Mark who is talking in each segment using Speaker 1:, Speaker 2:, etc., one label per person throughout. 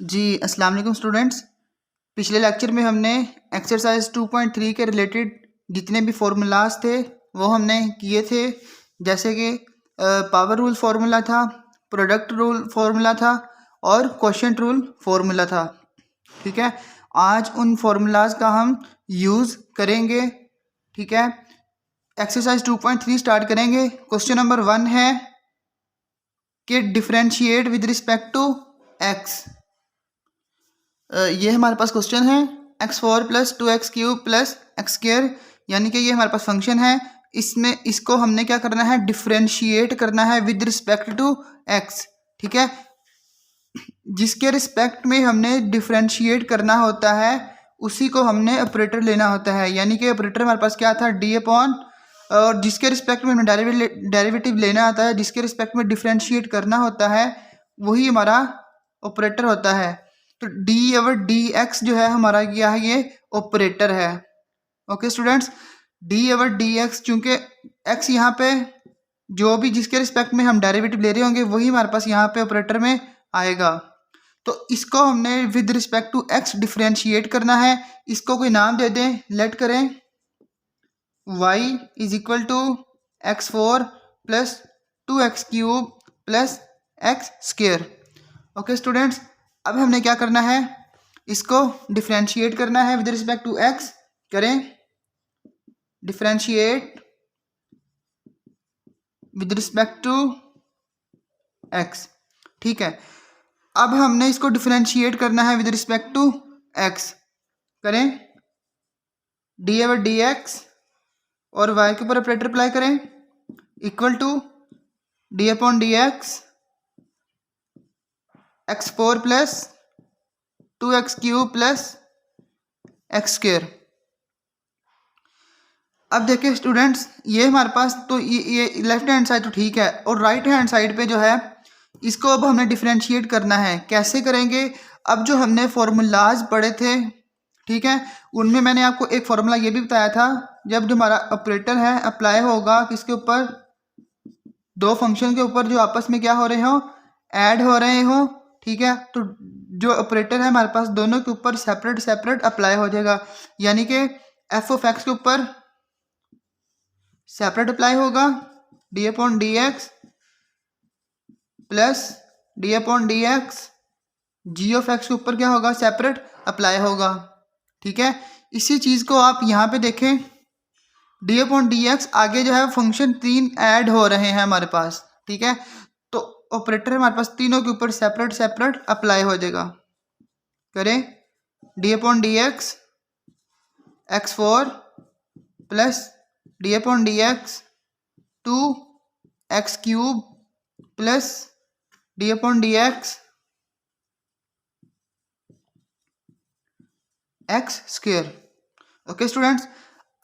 Speaker 1: जी अस्सलाम वालेकुम स्टूडेंट्स। पिछले लेक्चर में हमने एक्सरसाइज 2.3 के रिलेटेड जितने भी फार्मूलाज थे वो हमने किए थे, जैसे कि पावर रूल फार्मूला था, प्रोडक्ट रूल फार्मूला था और क्वोशिएंट रूल फार्मूला था। ठीक है, आज उन फार्मूलाज का हम यूज़ करेंगे। ठीक है, एक्सरसाइज 2.3 स्टार्ट करेंगे। क्वेश्चन नंबर 1 है कि differentiate with respect to x. ये हमारे पास क्वेश्चन है x4 plus 2x³ plus x square, यानी कि ये हमारे पास फंक्शन है। इसमें इसको हमने क्या करना है, डिफरेंशिएट करना है विद रिस्पेक्ट टू x। ठीक है, जिसके रिस्पेक्ट में हमने डिफरेंशिएट करना होता है उसी को हमने ऑपरेटर लेना होता है, यानी कि ऑपरेटर हमारे पास क्या था, डी अपॉन, और जिसके रिस्पेक्ट में हमें डेरिवेटिव लेना होता है, जिसके रिस्पेक्ट में डिफरेंशिएट करना होता है वही हमारा ऑपरेटर होता है। तो डी और डी एक्स जो है हमारा क्या है, ये ऑपरेटर है। ओके स्टूडेंट्स, डी और डी एक्स, चूंकि एक्स यहाँ पे जो भी जिसके रिस्पेक्ट में हम डेरिवेटिव ले रहे होंगे वही हमारे पास यहाँ पे ऑपरेटर में आएगा। तो इसको हमने with respect to x differentiate करना है। इसको कोई नाम दे दें, लेट करें y is equal to x4 plus 2x³ plus x square. Okay students, अब हमने क्या करना है, इसको डिफरेंशिएट करना है विद रिस्पेक्ट टू एक्स। करें differentiate with respect to x. ठीक है, अब हमने इसको डिफरेंशिएट करना है विद रिस्पेक्ट टू एक्स। करें डी ओवर डी एक्स और y के ऊपर ऑपरेटर अप्लाई करें, equal to d upon d x x4 plus 2x³ plus x square. अब देखिए स्टूडेंट्स, ये हमारे पास तो ये लेफ्ट हैंड साइड तो ठीक है, और राइट हैंड साइड पे जो है इसको अब हमें डिफरेंशिएट करना है। कैसे करेंगे, अब जो हमने फार्मूलाज पढ़े थे, ठीक है, उनमें मैंने आपको एक फार्मूला ये भी बताया था, जब जो हमारा ऑपरेटर है अप्लाई होगा किसके ऊपर, दो फंक्शन के ऊपर जो आपस में क्या हो रहे हो, ऐड हो रहे हो। ठीक है, तो जो ऑपरेटर है हमारे पास दोनों के ऊपर सेपरेट सेपरेट अप्लाई हो जाएगा, यानी कि एफ ऑफ एक्स के ऊपर सेपरेट अप्लाई होगा d upon d x plus d upon d x, g of x के ऊपर क्या होगा, सेपरेट अप्लाई होगा। ठीक है, इसी चीज़ को आप यहाँ पे देखें, डी अपॉन डी एक्स आगे जो है फंक्शन 3 ऐड हो रहे हैं हमारे पास। ठीक है, तो ऑपरेटर हमारे पास तीनों के ऊपर सेपरेट सेपरेट अप्लाई हो जाएगा। करें D upon d x x4 plus d upon d x 2x³ plus d upon d x x square. Okay students,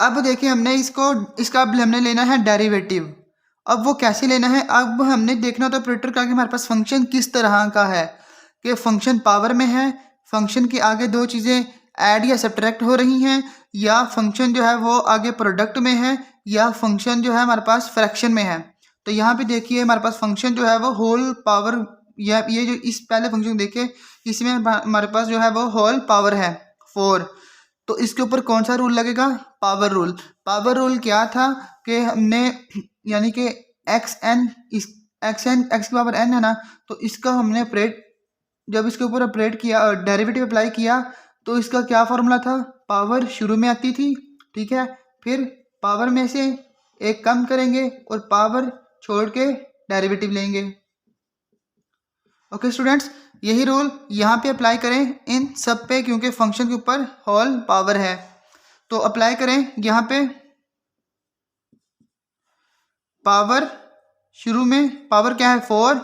Speaker 1: अब देखिए हमने इसका अब हमने लेना है डेरिवेटिव। अब वो कैसे लेना है, अब हमने देखना तो ऑपरेटर का कि हमारे पास फंक्शन किस तरह का है, कि फंक्शन पावर में है, फंक्शन के आगे दो चीज़ें ऐड या सब्ट्रैक्ट हो रही हैं, या फंक्शन जो है वो आगे प्रोडक्ट में है, या फंक्शन जो है हमारे पास फ्रैक्शन में है। तो यहाँ पे देखिए हमारे पास फंक्शन जो है वो होल पावर, या ये जो इस पहले फंक्शन देखिए इसमें हमारे पास जो है वो होल पावर है 4। तो इसके ऊपर कौन सा रूल लगेगा, पावर रूल। पावर रूल क्या था कि हमने, यानी कि एक्स एन एक्स की पावर n है ना, तो इसका हमने ऑपरेट, जब इसके ऊपर ऑपरेट किया, डेरिवेटिव अप्लाई किया, तो इसका क्या फॉर्मूला था, पावर शुरू में आती थी। ठीक है, फिर पावर में से एक कम करेंगे और पावर छोड़ के डेरिवेटिव लेंगे। ओके स्टूडेंट्स, यही रूल यहाँ पे अप्लाई करें इन सब पे, क्योंकि फंक्शन के ऊपर होल पावर है। तो अप्लाई करें यहाँ पे, पावर शुरू में पावर क्या है 4,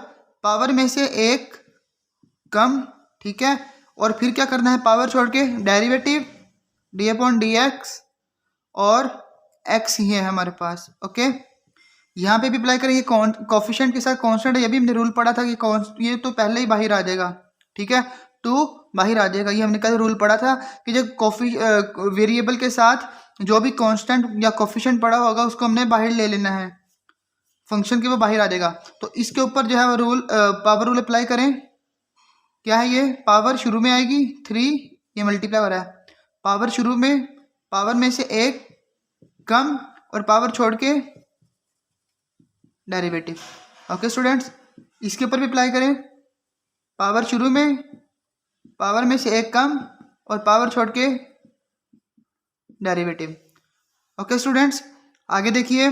Speaker 1: पावर में से एक कम। ठीक है, और फिर क्या करना है, पावर छोड़ के derivative D upon d x, और एक्स ही है हमारे पास। ओके, यहाँ पे भी अप्लाई करें, ये कोफिशिएंट के साथ कांस्टेंट है, ये भी हमने रूल पढ़ा था कि ये तो पहले ही बाहर आ जाएगा। ठीक है, 2 बाहर आ जाएगा, ये हमने कल रूल पढ़ा था कि जब वेरिएबल के साथ जो भी कांस्टेंट या कोफिशिएंट पड़ा होगा उसको हमने बाहर ले लेना है, फंक्शन के वो बाहर आ जाएगा। तो इसके ऊपर जो है वो रूल, पावर रूल अप्लाई करें, क्या है ये, पावर शुरू में आएगी 3, ये मल्टीप्लाई हो रहा है, पावर शुरू में, पावर में से एक कम और पावर छोड़ के डेरिवेटिव। ओके स्टूडेंट्स, इसके ऊपर भी अप्लाई करें, पावर शुरू में, पावर में से एक कम और पावर छोड़ के डेरिवेटिव। ओके स्टूडेंट्स, आगे देखिए,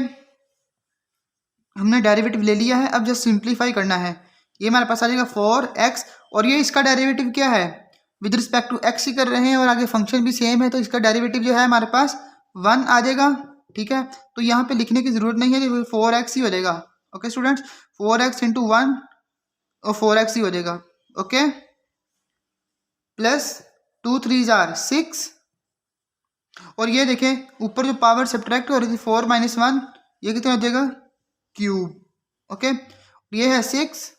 Speaker 1: हमने डेरिवेटिव ले लिया है, अब जस्ट सिंप्लीफाई करना है। ये हमारे पास आ जाएगा 4x और ये इसका डेरिवेटिव क्या है, विद रिस्पेक्ट टू x ही कर रहे हैं और आगे फंक्शन भी सेम है, तो इसका डेरिवेटिव जो है हमारे पास 1 आ जाएगा। ठीक है, तो यहाँ पे लिखने की जरूरत नहीं है, 4x ही हो जाएगा। ओके स्टूडेंट्स, 4x इंटू 1 और 4x ही हो जाएगा। ओके, प्लस 2 3 जार 6 और ये देखें ऊपर जो पावर सब्ट्रैक्ट हो रही थी 4 माइनस 1, ये कितना हो जाएगा, क्यूब। ओके, ये है 6,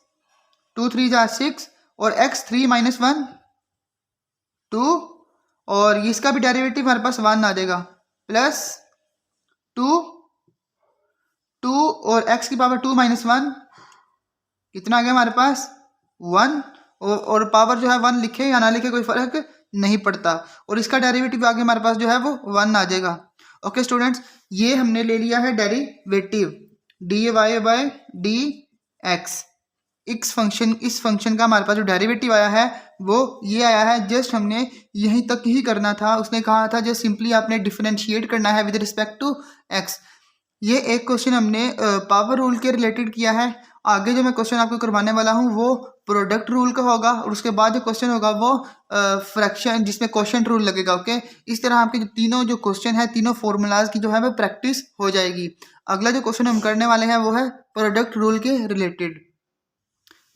Speaker 1: 2 3 जार 6 और x 3 माइनस 1 2 और इसका भी डेरिवेटिव हमारे पास 1 आ जाएगा, प्लस 2 और x की पावर 2 माइनस 1 कितना आ गया हमारे पास 1 और पावर जो है 1 लिखे या ना लिखे कोई फर्क नहीं पड़ता और इसका डेरिवेटिव आगे हमारे पास जो है वो 1 आ जाएगा। ओके स्टूडेंट्स, ये हमने ले लिया है derivative dy by d x. इस फंक्शन का हमारे पास जो डेरिवेटिव आया है वो ये आया है, जस्ट हमने यहीं तक ही करना था। उसने कहा था जस्ट सिंपली आपने डिफरेंशिएट करना है विद रिस्पेक्ट टू एक्स। ये एक क्वेश्चन हमने पावर रूल के रिलेटेड किया है। आगे जो मैं क्वेश्चन आपको करवाने वाला हूँ वो प्रोडक्ट रूल का होगा और उसके बाद जो क्वेश्चन होगा वो फ्रैक्शन जिसमें क्वोशिएंट रूल लगेगा। ओके, इस तरह आपके जो क्वेश्चन है तीनों फॉर्मूलाज की जो है वो प्रैक्टिस हो जाएगी। अगला जो क्वेश्चन हम करने वाले हैं वो है प्रोडक्ट रूल के रिलेटेड।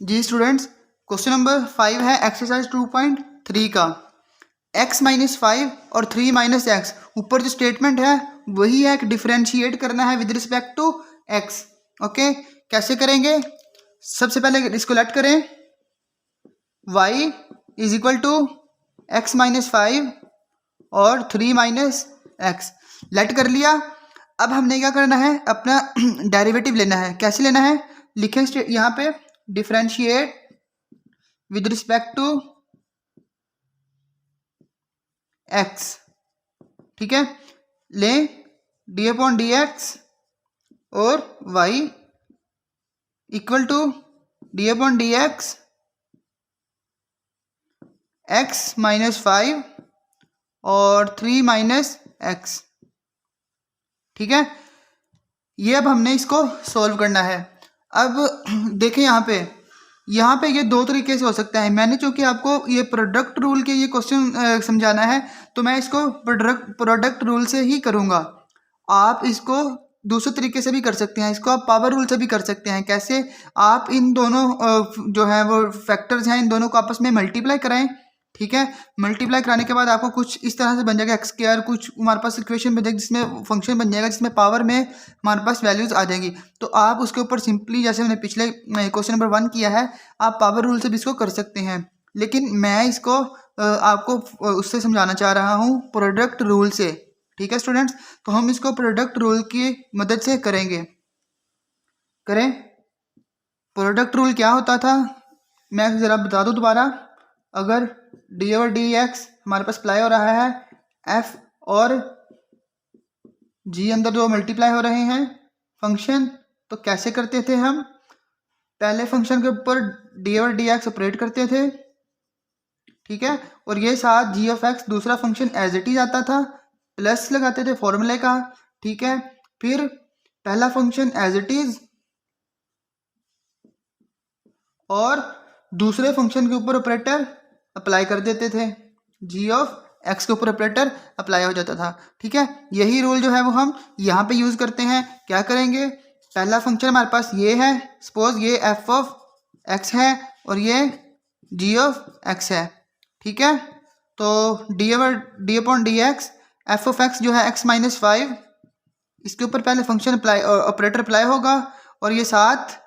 Speaker 1: जी स्टूडेंट्स, क्वेश्चन नंबर 5 है एक्सरसाइज 2.3 का। x माइनस 5 और 3 माइनस एक्स, ऊपर जो स्टेटमेंट है वही है कि डिफरेंशिएट करना है with respect to x। Okay, कैसे करेंगे, सबसे पहले इसको लेट करें, y is equal to x minus 5 और 3 माइनस एक्स, लेट कर लिया। अब हमने क्या करना है, अपना डेरिवेटिव लेना है। कैसे लेना है, लिखें यहाँ पे differentiate with respect to x। ठीक है, ले डी अपॉन डी एक्स और y equal to d upon d x x minus 5 और 3 माइनस एक्स। ठीक है, ये अब हमने इसको सॉल्व करना है। अब देखें यहाँ पे ये दो तरीके से हो सकता है। मैंने चूंकि आपको ये प्रोडक्ट रूल के ये क्वेश्चन समझाना है तो मैं इसको प्रोडक्ट रूल से ही करूँगा। आप इसको दूसरे तरीके से भी कर सकते हैं, इसको आप पावर रूल से भी कर सकते हैं। कैसे, आप इन दोनों जो है वो फैक्टर्स हैं इन दोनों को आपस में मल्टीप्लाई कराएं। ठीक है, मल्टीप्लाई कराने के बाद आपको कुछ इस तरह से बन जाएगा एक्स स्क्वायर, कुछ हमारे पास इक्वेशन बन जाएगी जिसमें फंक्शन बन जाएगा जिसमें पावर में हमारे पास वैल्यूज आ जाएंगी। तो आप उसके ऊपर सिंपली जैसे मैंने पिछले क्वेश्चन नंबर 1 किया है, आप पावर रूल से भी इसको कर सकते हैं, लेकिन मैं इसको आपको उससे समझाना चाह रहा हूँ प्रोडक्ट रूल से। ठीक है स्टूडेंट्स, तो हम इसको प्रोडक्ट रूल की मदद से करें। प्रोडक्ट रूल क्या होता था, मैं ज़रा बता दूँ दोबारा। अगर डी ओवर डी एक्स हमारे पास अप्लाई हो रहा है, एफ और जी अंदर जो मल्टीप्लाई हो रहे हैं फंक्शन, तो कैसे करते थे हम, पहले फंक्शन के ऊपर D over d x operate करते थे। ठीक है, और ये साथ जी ऑफ एक्स दूसरा फंक्शन एज इट इज आता था, प्लस लगाते थे फॉर्मूले का। ठीक है, फिर पहला फंक्शन एज इट इज और दूसरे फंक्शन के ऊपर ऑपरेटर अप्लाई कर देते थे, जी ऑफ एक्स के ऊपर ऑपरेटर अप्लाई हो जाता था। ठीक है, यही रूल जो है वो हम यहाँ पे यूज़ करते हैं। क्या करेंगे, पहला फंक्शन हमारे पास ये है, सपोज ये एफ ऑफ एक्स है और ये जी ऑफ एक्स है। ठीक है, तो D upon d x, f of x जो है एक्स माइनस 5, इसके ऊपर पहले फंक्शन अप्लाई ऑपरेटर अप्लाई होगा और ये साथ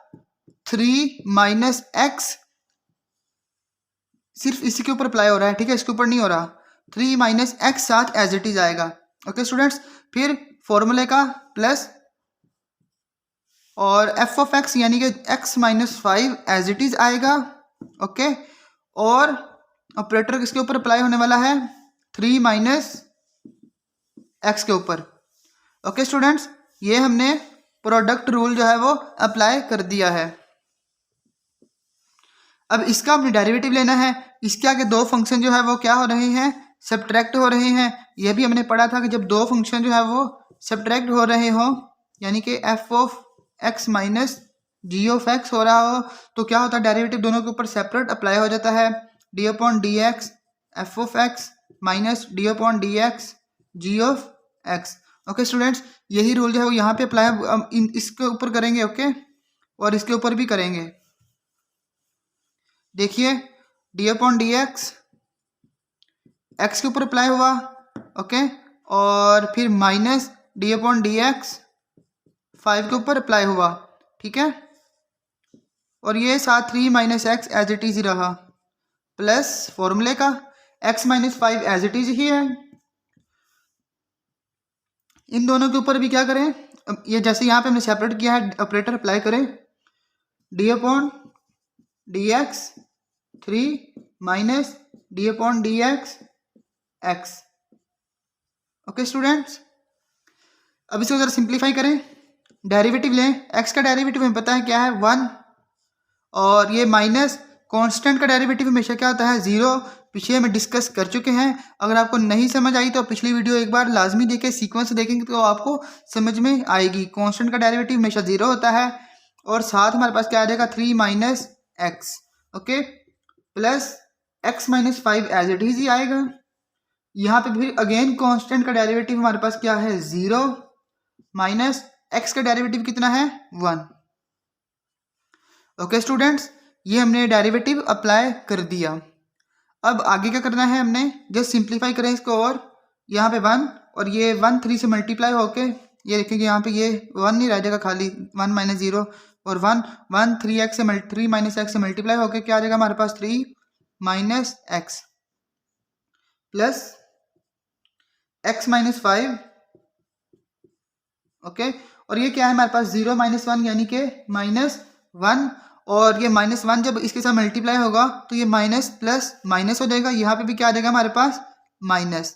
Speaker 1: 3 माइनस एक्स सिर्फ इसी के ऊपर अप्लाई हो रहा है। ठीक है, इसके ऊपर नहीं हो रहा, 3 माइनस एक्स साथ एज इट इज आएगा। ओके स्टूडेंट्स, फिर फॉर्मूले का प्लस और एफ ऑफ एक्स यानी कि x minus 5 as it is आएगा। ओके, और ऑपरेटर किसके ऊपर अप्लाई होने वाला है, 3 माइनस एक्स के ऊपर। ओके स्टूडेंट्स, ये हमने प्रोडक्ट रूल जो है वो अप्लाई कर दिया है। अब इसका हमने डेरिवेटिव लेना है। इसके आगे दो फंक्शन जो है वो क्या हो रहे हैं, सब्ट्रैक्ट हो रहे हैं। यह भी हमने पढ़ा था कि जब दो फंक्शन जो है वो सब्ट्रैक्ट हो रहे हो, यानी कि f of x minus g of x हो रहा हो, तो क्या होता है, डेरिवेटिव दोनों के ऊपर सेपरेट अप्लाई हो जाता है। D upon d x f of x minus d upon d x g of x. Okay students, यही रूल जो है वो यहाँ पे अप्लाई इसके ऊपर करेंगे। ओके, और इसके ऊपर भी करेंगे। देखिए, D upon d x x के ऊपर अप्लाई हुआ। ओके, और फिर minus d upon d x 5 के ऊपर अप्लाई हुआ। ठीक है, और ये साथ 3 minus x as it is ही रहा, प्लस फॉर्मूले का x minus 5 as it is ही है। इन दोनों के ऊपर भी क्या करें, ये जैसे यहाँ पे हमने सेपरेट किया है, ऑपरेटर अप्लाई करें। D upon d x 3 minus d upon d x x. Okay students, अब इसको जरा सिंप्लीफाई करें, डेरिवेटिव लें। x का डेरिवेटिव हमें पता है क्या है, 1, और ये माइनस कांस्टेंट का डेरिवेटिव हमेशा क्या होता है, 0। पीछे हम डिस्कस कर चुके हैं। अगर आपको नहीं समझ आई तो पिछली वीडियो एक बार लाजमी देखें, सीक्वेंस देखेंगे तो आपको समझ में आएगी। कांस्टेंट का डेरिवेटिव हमेशा 0 होता है, और साथ हमारे पास क्या आ जाएगा, 3 minus x. Okay, plus x minus 5 as it is ही आएगा। यहाँ पे फिर अगेन कांस्टेंट का डेरिवेटिव हमारे पास क्या है, 0 माइनस x का डेरिवेटिव कितना है, 1। ओके स्टूडेंट्स, ये हमने डेरिवेटिव अप्लाई कर दिया। अब आगे क्या करना है, हमने जस्ट सिंप्लीफाई करें इसको, और यहाँ पे 1 और ये 1 3 से मल्टीप्लाई होके ये देखेंगे यहाँ पे ये 1 नहीं रह जाएगा, खाली 1 माइनस 0 और 1 3 माइनस एक्स से मल्टीप्लाई होके क्या आ जाएगा हमारे पास, 3 minus x plus x minus 5। Okay, और ये क्या है हमारे पास, 0 माइनस 1 यानी कि माइनस 1, और ये माइनस 1 जब इसके साथ मल्टीप्लाई होगा तो ये माइनस प्लस माइनस हो जाएगा। यहाँ पे भी क्या आ जाएगा हमारे पास, माइनस।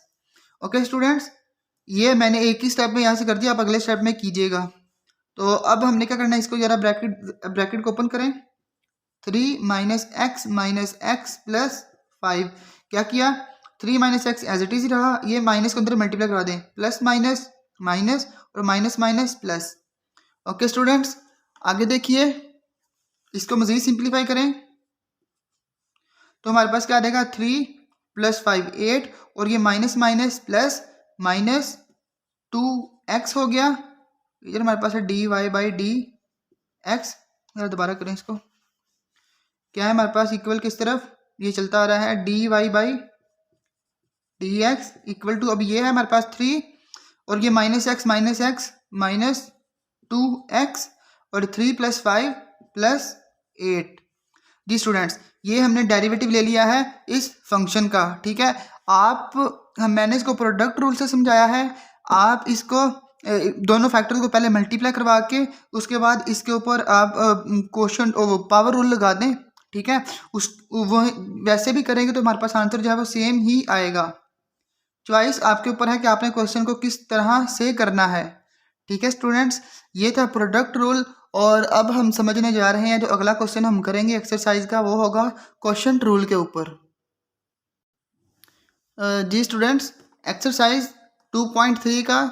Speaker 1: ओके स्टूडेंट्स, ये मैंने एक ही स्टेप में यहाँ से कर दिया, आप अगले स्टेप में कीजिएगा। तो अब हमने क्या करना है, इसको जरा ब्रैकेट को ओपन करें। 3 माइनस एक्स प्लस 5, क्या किया, 3 minus x as it is रहा, ये माइनस को अंदर मल्टीप्लाई करा दें, प्लस माइनस माइनस और minus minus plus. Okay students, आगे देखिए, इसको मजीद सिंप्लीफाई करें तो हमारे पास क्या आ जाएगा, 3 प्लस 5 8, और ये minus minus plus minus 2x हो गया। इधर हमारे पास है dy बाई डी एक्स। दोबारा करें इसको, क्या है हमारे पास, इक्वल किस तरफ, ये चलता आ रहा है dy by d x equal to, अब ये है हमारे पास 3 और ये माइनस एक्स माइनस 2x और 3 प्लस 5 प्लस 8। जी स्टूडेंट्स, ये हमने डेरिवेटिव ले लिया है इस फंक्शन का। ठीक है, मैंने इसको प्रोडक्ट रूल से समझाया है। आप इसको दोनों फैक्टर्स को पहले मल्टीप्लाई करवा के उसके बाद इसके ऊपर आप क्वोशंट पावर रूल लगा दें। ठीक है, वो वैसे भी करेंगे तो हमारे पास आंसर जो है वो सेम ही आएगा। चॉइस आपके ऊपर है कि आपने क्वेश्चन को किस तरह से करना है। ठीक है स्टूडेंट्स, ये था प्रोडक्ट रूल, और अब हम समझने जा रहे हैं जो अगला क्वेश्चन हम करेंगे एक्सरसाइज का, वो होगा क्वेश्चन रूल के ऊपर। जी स्टूडेंट्स, एक्सरसाइज 2.3 का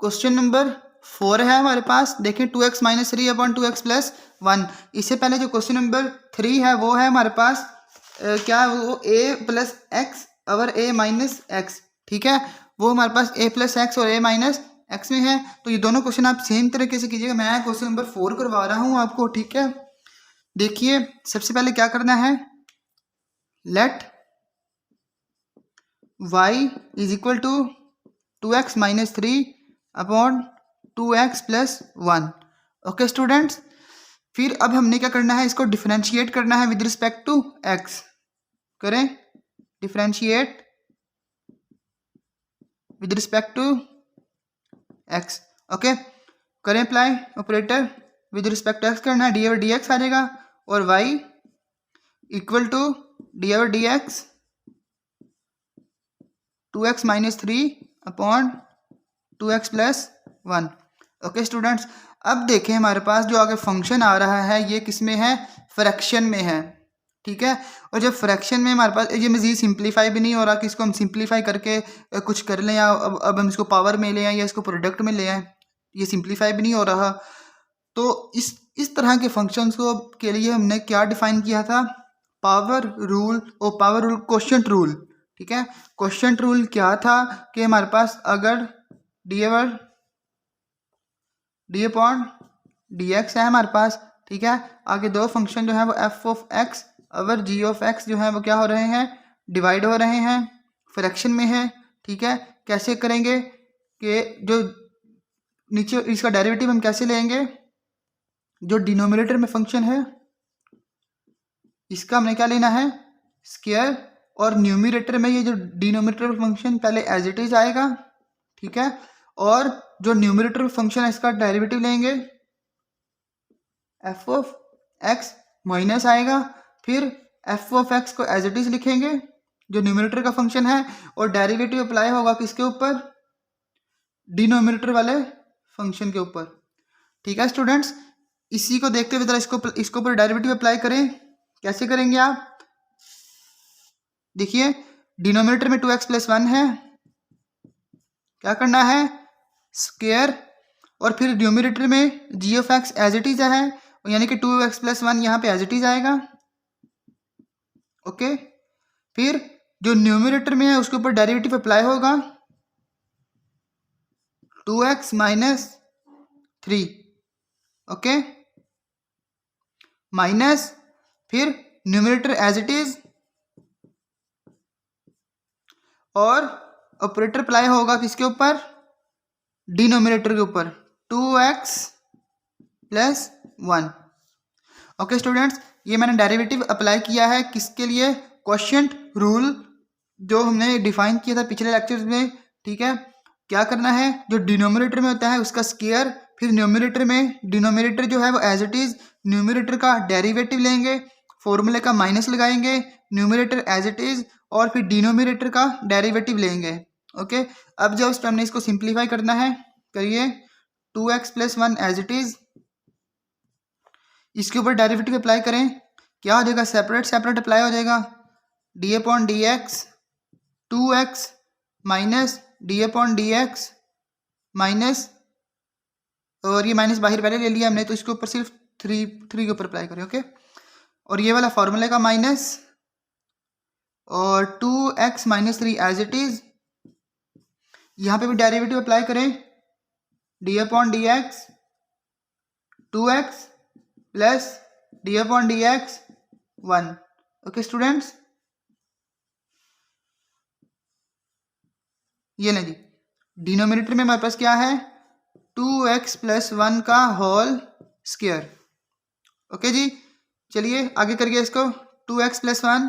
Speaker 1: क्वेश्चन नंबर 4 है हमारे पास। देखें, 2x minus 3 upon 2x plus 1। इससे पहले जो क्वेश्चन नंबर 3 है वो है हमारे पास क्या, वो a प्लस एक्स और a माइनस एक्स। ठीक है, वो हमारे पास a प्लस एक्स और a माइनस एक्स में है। तो ये दोनों क्वेश्चन आप सेम तरीके से कीजिएगा। मैं क्वेश्चन नंबर 4 करवा रहा हूँ आपको। ठीक है, देखिए, सबसे पहले क्या करना है, let y is equal to 2x minus 3 upon 2x plus 1। Okay students, फिर अब हमने क्या करना है, इसको डिफरेंशिएट करना है विद रिस्पेक्ट टू x। करें differentiate with respect to x। Okay, करें apply operator with respect to x करना है, डी और डी एक्स आ जाएगा, और y equal to d over d x 2x minus 3 upon 2x plus 1। Okay students, अब देखें हमारे पास जो आगे फंक्शन आ रहा है ये किस में है, फ्रैक्शन में है, ठीक है। और जब फ्रैक्शन में हमारे पास ये मज़ीद सिंप्लीफाई भी नहीं हो रहा कि इसको हम सिंप्लीफाई करके कुछ कर लें, या अब हम इसको पावर में ले आएँ या इसको प्रोडक्ट में ले आएँ, ये सिंप्लीफाई भी नहीं हो रहा। तो इस तरह के फंक्शंस को के लिए हमने क्या डिफाइन किया था, पावर रूल और पावर रूल कोशेंट रूल, ठीक है। कोशेंट रूल क्या था कि हमारे पास अगर डी अपॉन डी एक्स है हमारे पास, ठीक है, आगे दो फंक्शन जो है वो एफ ऑफ एक्स और जी ऑफ एक्स जो है वो क्या हो रहे हैं, डिवाइड हो रहे हैं, फ्रैक्शन में है, ठीक है। कैसे करेंगे कि जो नीचे इसका डेरिवेटिव हम कैसे लेंगे, जो डिनोमिनेटर में फंक्शन है इसका हमने क्या लेना है, स्क्वायर, और न्यूमरेटर में ये जो डिनोमिनेटर फंक्शन पहले एज इट इज आएगा, ठीक है, और जो न्यूमरेटर फंक्शन है इसका डेरिवेटिव लेंगे, एफ ऑफ एक्स माइनस आएगा, फिर एफ ऑफ एक्स को एज इट इज लिखेंगे जो न्यूमरेटर का फंक्शन है, और डेरिवेटिव अप्लाई होगा किसके ऊपर, डिनोमिनेटर वाले फंक्शन के ऊपर, ठीक है स्टूडेंट्स। इसी को देखते हुए जरा इसको ऊपर डेरिवेटिव अप्लाई करें। कैसे करेंगे आप, देखिए डिनोमिनेटर में 2x प्लस 1 है, क्या करना है, स्क्वायर, और फिर न्यूमरेटर में g of x as it is है, यानी कि 2x प्लस 1 यहाँ पे एज इट इज आएगा, ओके। फिर जो न्यूमरेटर में है उसके ऊपर डेरिवेटिव अप्लाई होगा 2x माइनस 3, ओके, माइनस, फिर न्यूमरेटर एज इट इज, और ऑपरेटर अप्लाई होगा किसके ऊपर, डिनोमिनेटर के ऊपर 2x प्लस 1। ओके स्टूडेंट्स, ये मैंने डेरिवेटिव अप्लाई किया है किसके लिए, क्वोशिएंट रूल जो हमने डिफाइन किया था पिछले लेक्चर्स में, ठीक है। क्या करना है, जो डिनोमिनेटर में होता है उसका स्क्वायर, फिर न्यूमरेटर में डिनोमिनेटर जो है वो एज इट इज, न्यूमरेटर का डेरिवेटिव लेंगे, फॉर्मूले का माइनस लगाएंगे, न्यूमरेटर एज इट इज, और फिर डिनोमिनेटर का डेरिवेटिव लेंगे, ओके। अब जब हमने इसको सिंप्लीफाई करना है, करिए 2x plus 1 as it is, इसके ऊपर डेरिवेटिव अप्लाई करें, क्या हो जाएगा, सेपरेट सेपरेट अप्लाई हो जाएगा, D upon d x 2x minus d upon d x minus, और ये माइनस बाहर पहले ले लिया हमने, तो इसके ऊपर सिर्फ 3 के ऊपर अप्लाई करें, ओके। और ये वाला फॉर्मूले का माइनस, और 2x minus 3 as it is, यहाँ पे भी डेरिवेटिव अप्लाई करें, D upon d x 2x plus d upon d x 1, okay students. ये लें जी, डिनोमिनेटर में हमारे पास क्या है, 2x प्लस 1 का होल स्क्वायर, ओके जी। चलिए आगे करिए इसको, 2x प्लस 1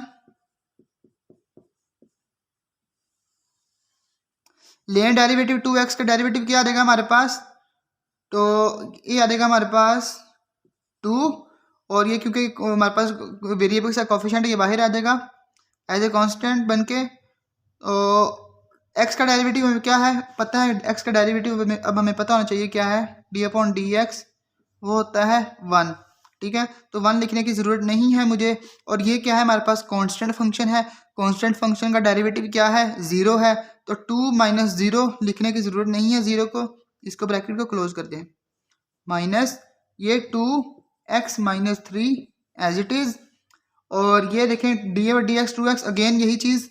Speaker 1: लें डेरिवेटिव, 2x का डेरिवेटिव क्या आ जाएगा हमारे पास, तो ये आ जाएगा हमारे पास 2, और ये क्योंकि हमारे पास वेरिएबल का कोफिशिएंट ये बाहर आ जाएगा एज ए कांस्टेंट बन के। एक्स का डेरिवेटिव हमें क्या है पता है, एक्स का डेरिवेटिव अब हमें पता होना चाहिए क्या है, डी अपॉन डी एक्स वो होता है 1, ठीक है। तो 1 लिखने की ज़रूरत नहीं है मुझे, और ये क्या है हमारे पास कांस्टेंट फंक्शन है, कांस्टेंट फंक्शन का डेरिवेटिव क्या है, 0 है, तो 2 माइनस 0 लिखने की ज़रूरत नहीं है, 0 को, इसको ब्रैकेट को क्लोज कर दें, माइनस ये 2x minus 3 as it is, और ये देखें डी और डी एक्स 2x, अगेन यही चीज़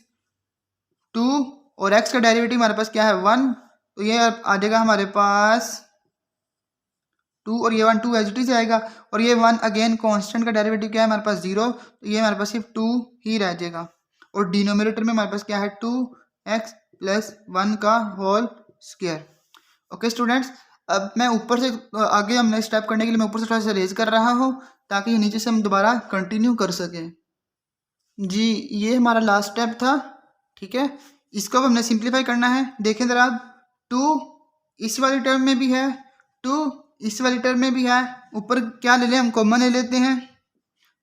Speaker 1: 2, और x का डेरिवेटिव हमारे पास क्या है 1, तो ये आ जाएगा हमारे पास 2, और ये 1 2 एज इट इज आएगा, और ये 1 अगेन कांस्टेंट का डेरिवेटिव क्या है हमारे पास 0, तो ये हमारे पास सिर्फ 2 ही रह जाएगा, और डिनोमिनेटर में हमारे पास क्या है 2x प्लस 1 का होल स्क्वायर, ओके स्टूडेंट्स। अब मैं ऊपर से आगे हमने स्टेप करने के लिए मैं ऊपर से थोड़ा सा रेज कर रहा हूँ ताकि नीचे से हम दोबारा कंटिन्यू कर सकें जी। ये हमारा लास्ट स्टेप था, ठीक है, इसको अब हमने सिंप्लीफाई करना है। देखें ज़रा, 2 इस वाली टर्म में भी है, 2 इस वाली टर्म में भी है, ऊपर क्या ले लें हम, कॉमन ले लेते हैं,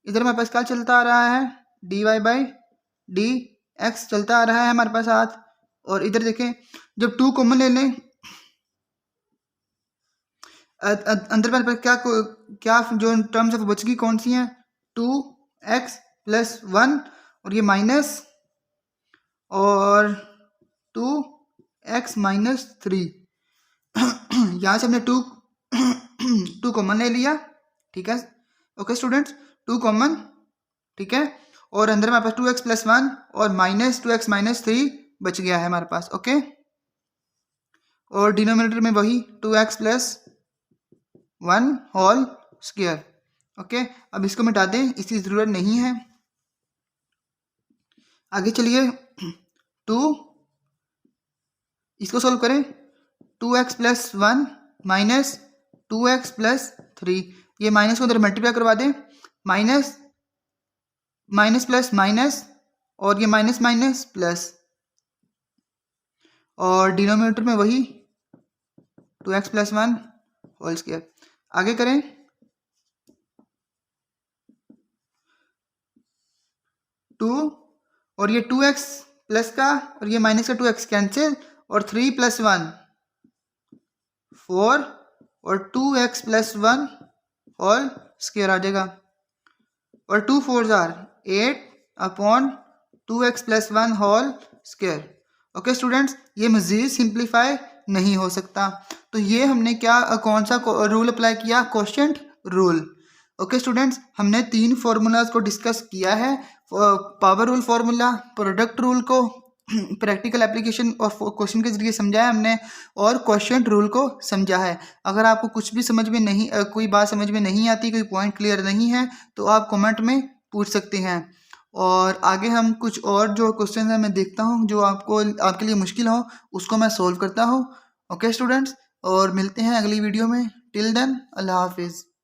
Speaker 1: इधर हमारे पास क्या चलता आ रहा है, d y by d x चलता आ रहा है हमारे पास साथ। और इधर देखें जब 2 कॉमन ले लें अंदर मेरे पास क्या क्या जो टर्म्स ऑफ बचगी कौन सी हैं 2x + 1 और ये माइनस और 2x - 3 यहाँ से हमने 2 कॉमन ले लिया। ठीक है ओके स्टूडेंट्स 2 कॉमन ठीक है और अंदर हमारे पास 2x + 1 और -2x - 3 बच गया है हमारे पास। ओके और डिनोमिनेटर में वही 2x + 1 होल स्क्वायर। ओके अब इसको मिटा दें इसकी ज़रूरत नहीं है। आगे चलिए 2 इसको सोल्व करें 2x + 1 - 2x + 3 ये माइनस को उधर मल्टीप्लाई करवा दें माइनस प्लस माइनस और ये माइनस माइनस प्लस और डिनोमिनेटर में वही 2x + 1 होल स्क्वायर। आगे करें 2 और ये 2x प्लस का और ये माइनस का 2x कैंसिल और 3 + 1 4 और 2x + 1 होल स्क्वायर आ जाएगा और 2 4s are 8/2x + 1 whole square. Okay students ये मज़ीद सिंप्लीफाई नहीं हो सकता। तो ये हमने क्या कौन सा रूल अप्लाई किया क्वोशिएंट रूल। ओके स्टूडेंट्स हमने 3 फार्मूलाज को डिस्कस किया है power rule formula product rule को प्रैक्टिकल एप्लीकेशन और क्वेश्चन के जरिए समझाया हमने और क्वोशिएंट रूल को समझा है। अगर आपको कुछ भी समझ में नहीं कोई बात समझ में नहीं आती कोई पॉइंट क्लियर नहीं है तो आप कमेंट में पूछ सकते हैं और आगे हम कुछ और जो क्वेश्चन है मैं देखता हूँ जो आपके लिए मुश्किल हो उसको मैं सोल्व करता हूँ। ओके स्टूडेंट्स और मिलते हैं अगली वीडियो में। टिल देन अल्लाह हाफिज़।